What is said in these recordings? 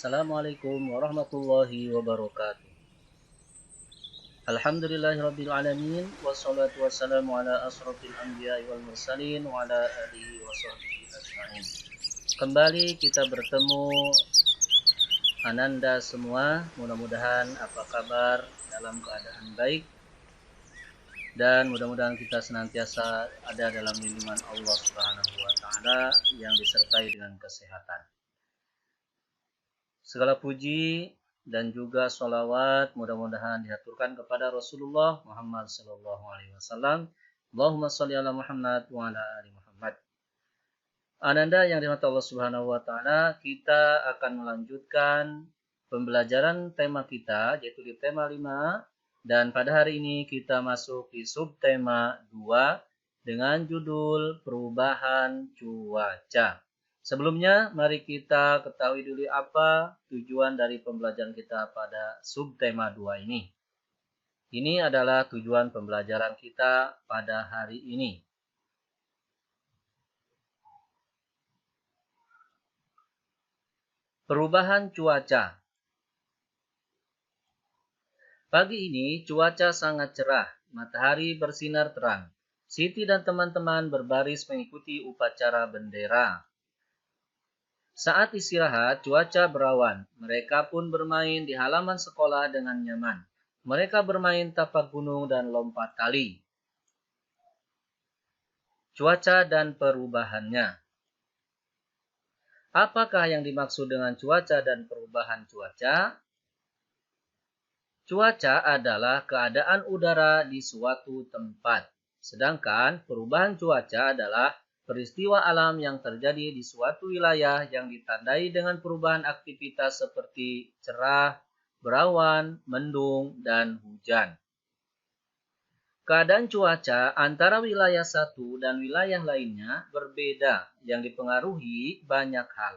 Assalamualaikum warahmatullahi wabarakatuh. Alhamdulillahirabbil alamin wassalatu wassalamu ala asrofil anbiya'i wal mursalin wa ala alihi washabbihi ajmain. Kembali kita bertemu Ananda semua, mudah-mudahan apa kabar dalam keadaan baik dan mudah-mudahan kita senantiasa ada dalam lindungan Allah Subhanahu wa taala yang disertai dengan kesehatan. Segala puji dan juga sholawat mudah-mudahan dihaturkan kepada Rasulullah Muhammad Sallallahu Alaihi Wasallam. Allahumma sholli ala Muhammad wa ala ali Muhammad. Ananda yang dirahmati Allah Subhanahu Wa Taala, kita akan melanjutkan pembelajaran tema kita yaitu di tema 5 dan pada hari ini kita masuk di subtema 2 dengan judul perubahan cuaca. Sebelumnya, mari kita ketahui dulu apa tujuan dari pembelajaran kita pada subtema 2 ini. Ini adalah tujuan pembelajaran kita pada hari ini. Perubahan cuaca. Pagi ini cuaca sangat cerah, matahari bersinar terang. Siti dan teman-teman berbaris mengikuti upacara bendera. Saat istirahat, cuaca berawan. Mereka pun bermain di halaman sekolah dengan nyaman. Mereka bermain tapak gunung dan lompat tali. Cuaca dan perubahannya. Apakah yang dimaksud dengan cuaca dan perubahan cuaca? Cuaca adalah keadaan udara di suatu tempat. Sedangkan perubahan cuaca adalah peristiwa alam yang terjadi di suatu wilayah yang ditandai dengan perubahan aktivitas seperti cerah, berawan, mendung, dan hujan. Keadaan cuaca antara wilayah satu dan wilayah lainnya berbeda yang dipengaruhi banyak hal.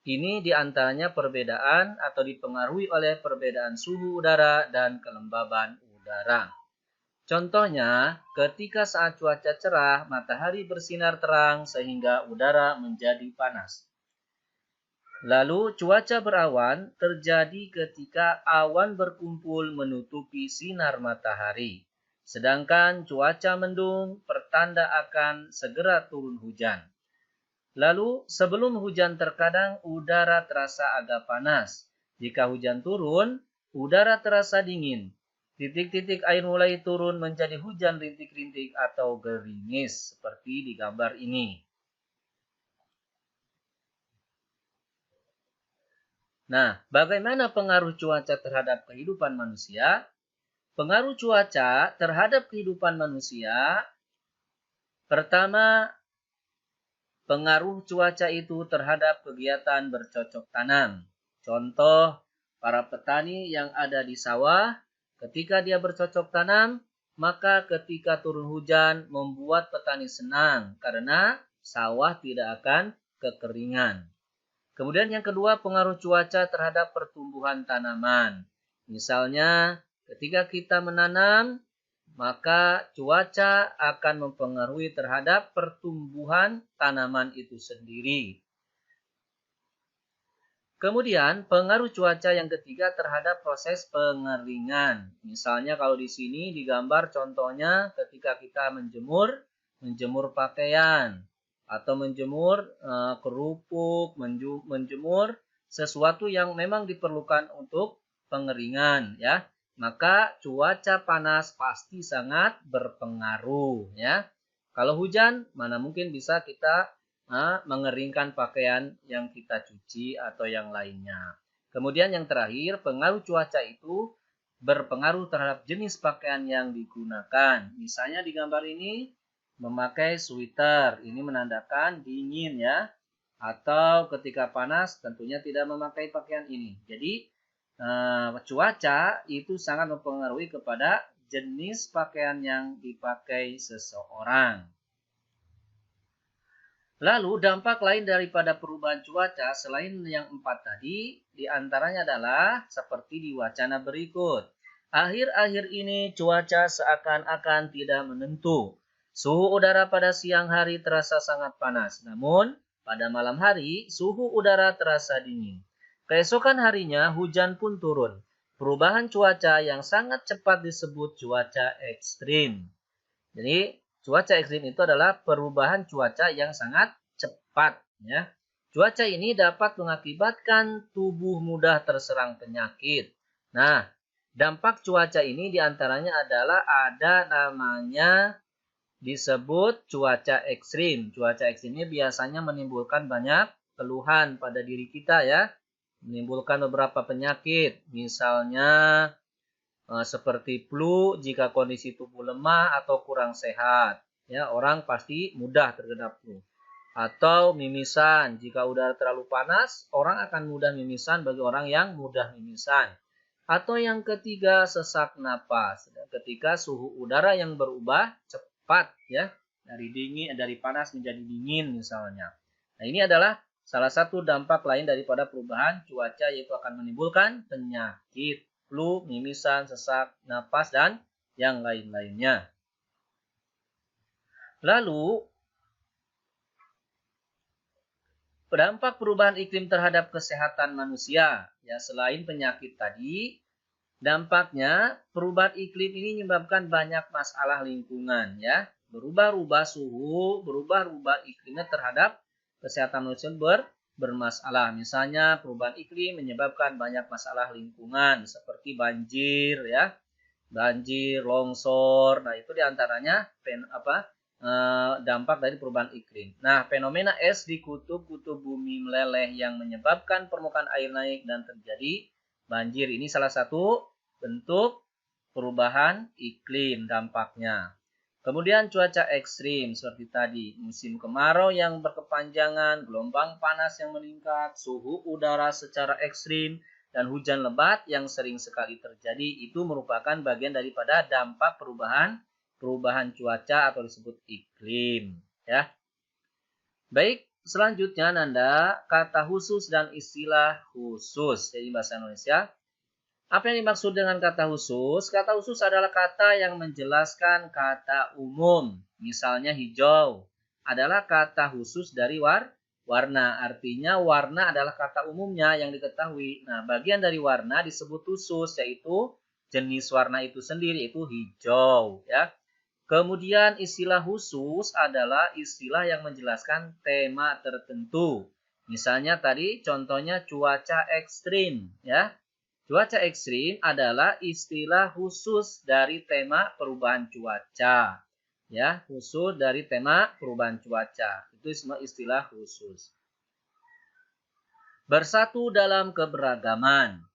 Ini diantaranya perbedaan atau dipengaruhi oleh perbedaan suhu udara dan kelembaban udara. Contohnya, ketika saat cuaca cerah, matahari bersinar terang sehingga udara menjadi panas. Lalu, cuaca berawan terjadi ketika awan berkumpul menutupi sinar matahari. Sedangkan cuaca mendung pertanda akan segera turun hujan. Lalu, sebelum hujan terkadang udara terasa agak panas. Jika hujan turun, udara terasa dingin. Titik-titik air mulai turun menjadi hujan rintik-rintik atau gerimis seperti di gambar ini. Nah, bagaimana pengaruh cuaca terhadap kehidupan manusia? Pengaruh cuaca terhadap kehidupan manusia, pertama, pengaruh cuaca itu terhadap kegiatan bercocok tanam. Contoh, para petani yang ada di sawah, ketika dia bercocok tanam, maka ketika turun hujan membuat petani senang karena sawah tidak akan kekeringan. Kemudian yang kedua, pengaruh cuaca terhadap pertumbuhan tanaman. Misalnya, ketika kita menanam, maka cuaca akan mempengaruhi terhadap pertumbuhan tanaman itu sendiri. Kemudian, pengaruh cuaca yang ketiga terhadap proses pengeringan. Misalnya kalau di sini digambar contohnya ketika kita menjemur pakaian atau menjemur kerupuk, menjemur sesuatu yang memang diperlukan untuk pengeringan, ya. Maka cuaca panas pasti sangat berpengaruh, ya. Kalau hujan, mana mungkin bisa kita mengeringkan pakaian yang kita cuci atau yang lainnya. Kemudian yang terakhir, pengaruh cuaca itu berpengaruh terhadap jenis pakaian yang digunakan. Misalnya di gambar ini memakai sweater, ini menandakan dingin, ya. Atau ketika panas tentunya tidak memakai pakaian ini. Jadi cuaca itu sangat mempengaruhi kepada jenis pakaian yang dipakai seseorang. Lalu dampak lain daripada perubahan cuaca selain yang 4 tadi, diantaranya adalah seperti di wacana berikut. Akhir-akhir ini cuaca seakan-akan tidak menentu. Suhu udara pada siang hari terasa sangat panas, namun pada malam hari suhu udara terasa dingin. Keesokan harinya hujan pun turun. Perubahan cuaca yang sangat cepat disebut cuaca ekstrim. Jadi cuaca ekstrim itu adalah perubahan cuaca yang sangat cepat. Ya. Cuaca ini dapat mengakibatkan tubuh mudah terserang penyakit. Nah, dampak cuaca ini diantaranya adalah ada namanya disebut cuaca ekstrim. Cuaca ekstrim ini biasanya menimbulkan banyak keluhan pada diri kita ya. Menimbulkan beberapa penyakit, misalnya seperti flu jika kondisi tubuh lemah atau kurang sehat. Ya, orang pasti mudah terkena flu. Atau mimisan, jika udara terlalu panas, orang akan mudah mimisan bagi orang yang mudah mimisan. Atau yang ketiga, sesak napas. Ketika suhu udara yang berubah cepat ya, dari panas menjadi dingin misalnya. Nah, ini adalah salah satu dampak lain daripada perubahan cuaca, yaitu akan menimbulkan penyakit, flu, mimisan, sesak napas, dan yang lain-lainnya. Lalu, dampak perubahan iklim terhadap kesehatan manusia. Ya, selain penyakit tadi, dampaknya perubahan iklim ini menyebabkan banyak masalah lingkungan ya. Berubah-ubah suhu, berubah-ubah iklimnya terhadap kesehatan manusia bermasalah. Misalnya perubahan iklim menyebabkan banyak masalah lingkungan seperti banjir ya. Banjir, longsor. Nah, itu diantaranya dampak dari perubahan iklim. Nah, fenomena es di kutub-kutub bumi meleleh yang menyebabkan permukaan air naik dan terjadi banjir. Ini salah satu bentuk perubahan iklim dampaknya. Kemudian cuaca ekstrim seperti tadi, musim kemarau yang berkepanjangan, gelombang panas yang meningkat, suhu udara secara ekstrim, dan hujan lebat yang sering sekali terjadi, itu merupakan bagian daripada dampak perubahan cuaca atau disebut iklim. Ya. Baik, selanjutnya Nanda, kata khusus dan istilah khusus. Jadi bahasa Indonesia. Apa yang dimaksud dengan kata khusus? Kata khusus adalah kata yang menjelaskan kata umum. Misalnya hijau adalah kata khusus dari warna. Artinya warna adalah kata umumnya yang diketahui. Nah, bagian dari warna disebut khusus, yaitu jenis warna itu sendiri, itu hijau. Ya. Kemudian istilah khusus adalah istilah yang menjelaskan tema tertentu. Misalnya tadi contohnya cuaca ekstrim. Ya. Cuaca ekstrim adalah istilah khusus dari tema perubahan cuaca. Ya, khusus dari tema perubahan cuaca. Itu semua istilah khusus. Bersatu dalam keberagaman.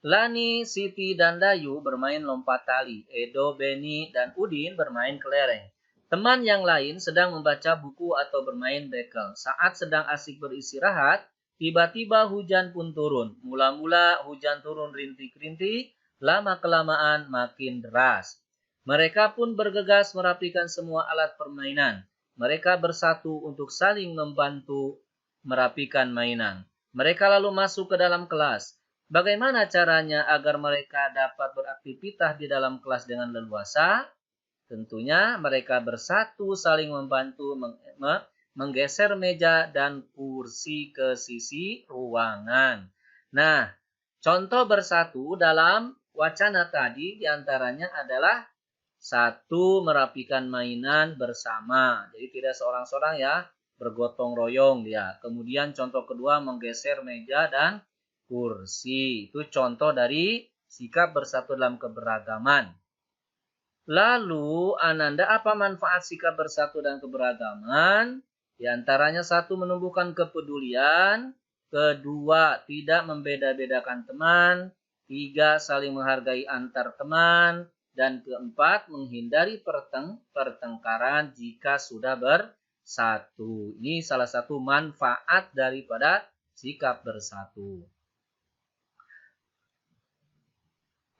Lani, Siti, dan Dayu bermain lompat tali. Edo, Beni, dan Udin bermain kelereng. Teman yang lain sedang membaca buku atau bermain bekel. Saat sedang asik beristirahat, tiba-tiba hujan pun turun. Mula-mula hujan turun rintik-rintik, lama-kelamaan makin deras. Mereka pun bergegas merapikan semua alat permainan. Mereka bersatu untuk saling membantu merapikan mainan. Mereka lalu masuk ke dalam kelas. Bagaimana caranya agar mereka dapat beraktivitas di dalam kelas dengan leluasa? Tentunya mereka bersatu saling membantu menggeser meja dan kursi ke sisi ruangan. Nah, contoh bersatu dalam wacana tadi diantaranya adalah satu, merapikan mainan bersama. Jadi tidak seorang-seorang ya, bergotong royong dia. Kemudian contoh kedua, menggeser meja dan kursi. Itu contoh dari sikap bersatu dalam keberagaman. Lalu, Ananda, apa manfaat sikap bersatu dan keberagaman? Di antaranya satu, menumbuhkan kepedulian. Kedua, tidak membeda-bedakan teman. Tiga, saling menghargai antar teman. Dan keempat, menghindari pertengkaran jika sudah bersatu. Ini salah satu manfaat daripada sikap bersatu.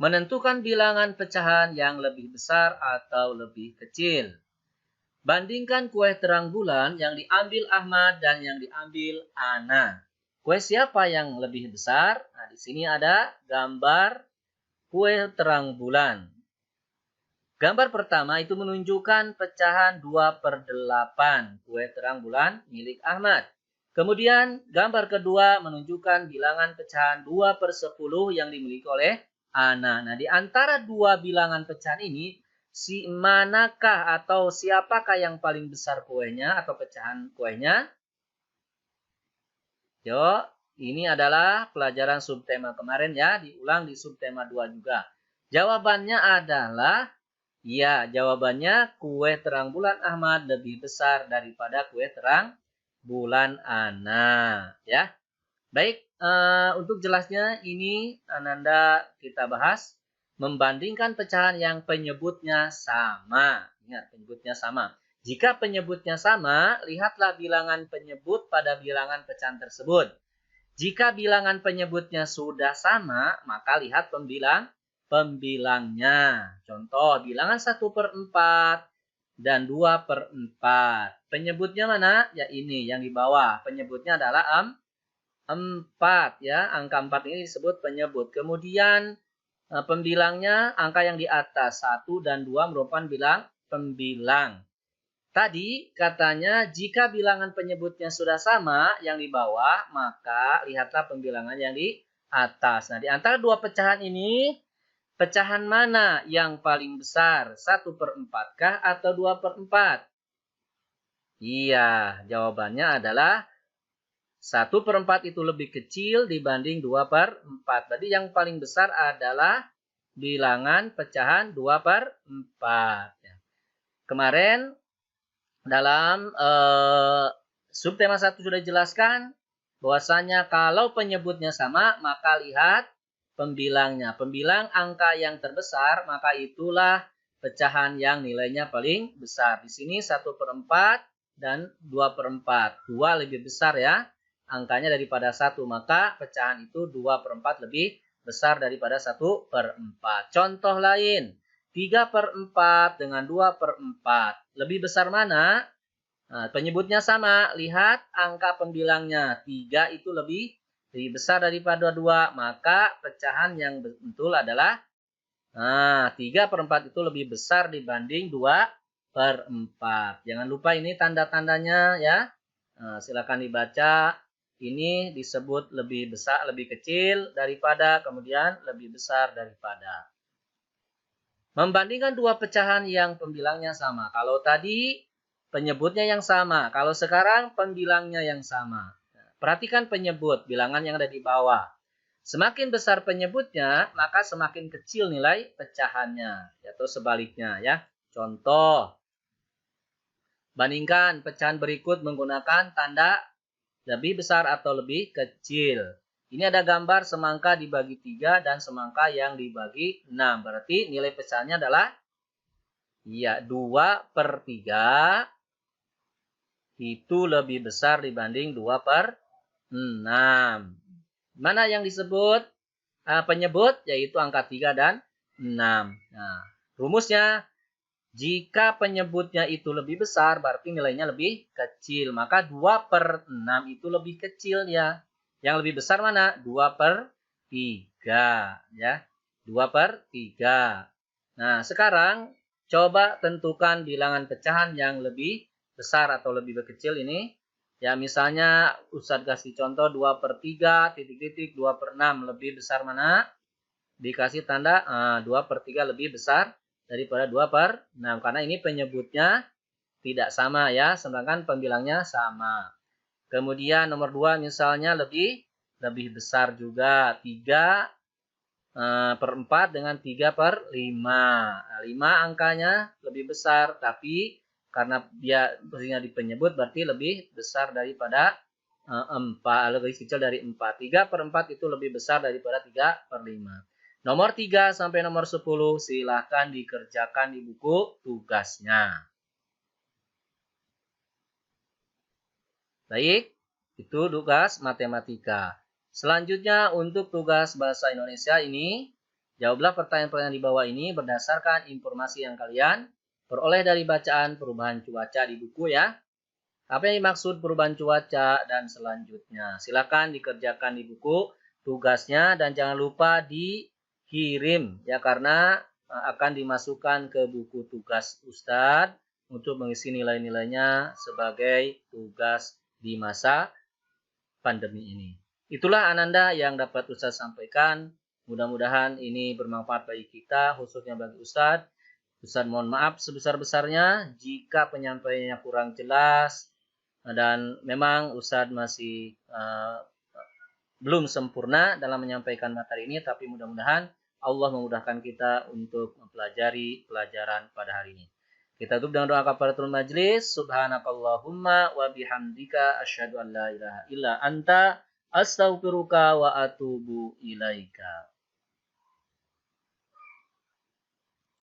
Menentukan bilangan pecahan yang lebih besar atau lebih kecil. Bandingkan kue terang bulan yang diambil Ahmad dan yang diambil Ana. Kue siapa yang lebih besar? Nah, di sini ada gambar kue terang bulan. Gambar pertama itu menunjukkan pecahan 2/8 kue terang bulan milik Ahmad. Kemudian gambar kedua menunjukkan bilangan pecahan 2/10 yang dimiliki oleh Ana. Nah, di antara dua bilangan pecahan ini, manakah atau siapakah yang paling besar kuenya atau pecahan kuenya? Yuk, ini adalah pelajaran subtema kemarin ya, diulang di subtema 2 juga. Jawabannya adalah, ya, jawabannya kue terang bulan Ahmad lebih besar daripada kue terang bulan Ana. Ya, baik, untuk jelasnya ini Ananda kita bahas membandingkan pecahan yang penyebutnya sama. Ingat, penyebutnya sama. Jika penyebutnya sama, lihatlah bilangan penyebut pada bilangan pecahan tersebut. Jika bilangan penyebutnya sudah sama, maka lihat pembilangnya. Contoh, bilangan 1/4 dan 2/4. Penyebutnya mana? Ya ini, yang di bawah. Penyebutnya adalah 4 ya. Angka 4 ini disebut penyebut. Kemudian pembilangnya angka yang di atas 1 dan 2 merupakan bilang pembilang. Tadi katanya jika bilangan penyebutnya sudah sama yang di bawah, maka lihatlah pembilangan yang di atas. Nah, di antara dua pecahan ini, pecahan mana yang paling besar? 1/4 kah atau 2/4? Iya, jawabannya adalah 1/4 itu lebih kecil dibanding 2/4. Jadi yang paling besar adalah bilangan pecahan 2/4. Kemarin dalam subtema 1 sudah dijelaskan bahwasanya kalau penyebutnya sama, maka lihat pembilangnya. Pembilang angka yang terbesar, maka itulah pecahan yang nilainya paling besar. Di sini 1/4 dan 2/4. 2 lebih besar ya angkanya daripada 1, maka pecahan itu 2/4 lebih besar daripada 1/4. Contoh lain, 3/4 dengan 2/4. Lebih besar mana? Nah, penyebutnya sama. Lihat angka pembilangnya. 3 itu lebih besar daripada 2. Maka pecahan yang betul adalah 3/4 itu lebih besar dibanding 2/4. Jangan lupa ini tanda-tandanya ya. Silakan dibaca. Ini disebut lebih besar, lebih kecil daripada, kemudian lebih besar daripada. Membandingkan dua pecahan yang pembilangnya sama. Kalau tadi penyebutnya yang sama. Kalau sekarang pembilangnya yang sama. Perhatikan penyebut, bilangan yang ada di bawah. Semakin besar penyebutnya, maka semakin kecil nilai pecahannya. Atau sebaliknya ya. Contoh, bandingkan pecahan berikut menggunakan tanda lebih besar atau lebih kecil. Ini ada gambar semangka dibagi 3 dan semangka yang dibagi 6. Berarti nilai pecahannya adalah ya 2/3 itu lebih besar dibanding 2/6. Mana yang disebut penyebut? Yaitu angka 3 dan 6. Nah, rumusnya jika penyebutnya itu lebih besar, berarti nilainya lebih kecil. Maka 2/6 itu lebih kecil ya. Yang lebih besar mana? 2/3 ya. 2/3. Nah, sekarang coba tentukan bilangan pecahan yang lebih besar atau lebih kecil ini. Ya, misalnya Ustadz kasih contoh 2/3 titik-titik 2/6 lebih besar mana? Dikasih tanda 2/3 lebih besar daripada 2/6 karena ini penyebutnya tidak sama ya, sedangkan pembilangnya sama. Kemudian nomor 2 misalnya lebih besar juga 3/4 dengan 3/5. Nah, 5 angkanya lebih besar, tapi karena dia posisinya di penyebut berarti lebih besar daripada 4, lebih kecil dari 4. 3/4 itu lebih besar daripada 3/5. Nomor 3 sampai nomor 10 silahkan dikerjakan di buku tugasnya. Baik, itu tugas matematika. Selanjutnya untuk tugas bahasa Indonesia ini, jawablah pertanyaan-pertanyaan di bawah ini berdasarkan informasi yang kalian peroleh dari bacaan perubahan cuaca di buku ya. Apa yang dimaksud perubahan cuaca dan selanjutnya. Silakan dikerjakan di buku tugasnya dan jangan lupa dikirim ya karena akan dimasukkan ke buku tugas Ustadz untuk mengisi nilai-nilainya sebagai tugas di masa pandemi ini. Itulah Ananda yang dapat Ustaz sampaikan. Mudah-mudahan ini bermanfaat bagi kita, khususnya bagi Ustaz. Ustaz mohon maaf sebesar-besarnya jika penyampaiannya kurang jelas dan memang Ustaz masih belum sempurna dalam menyampaikan materi ini, tapi mudah-mudahan Allah memudahkan kita untuk mempelajari pelajaran pada hari ini. Kita tutup dengan doa kafaratul majlis. Subhanakallahumma wa bihamdika asyhadu an la ilaha illa anta astaghfiruka wa atubu ilaika.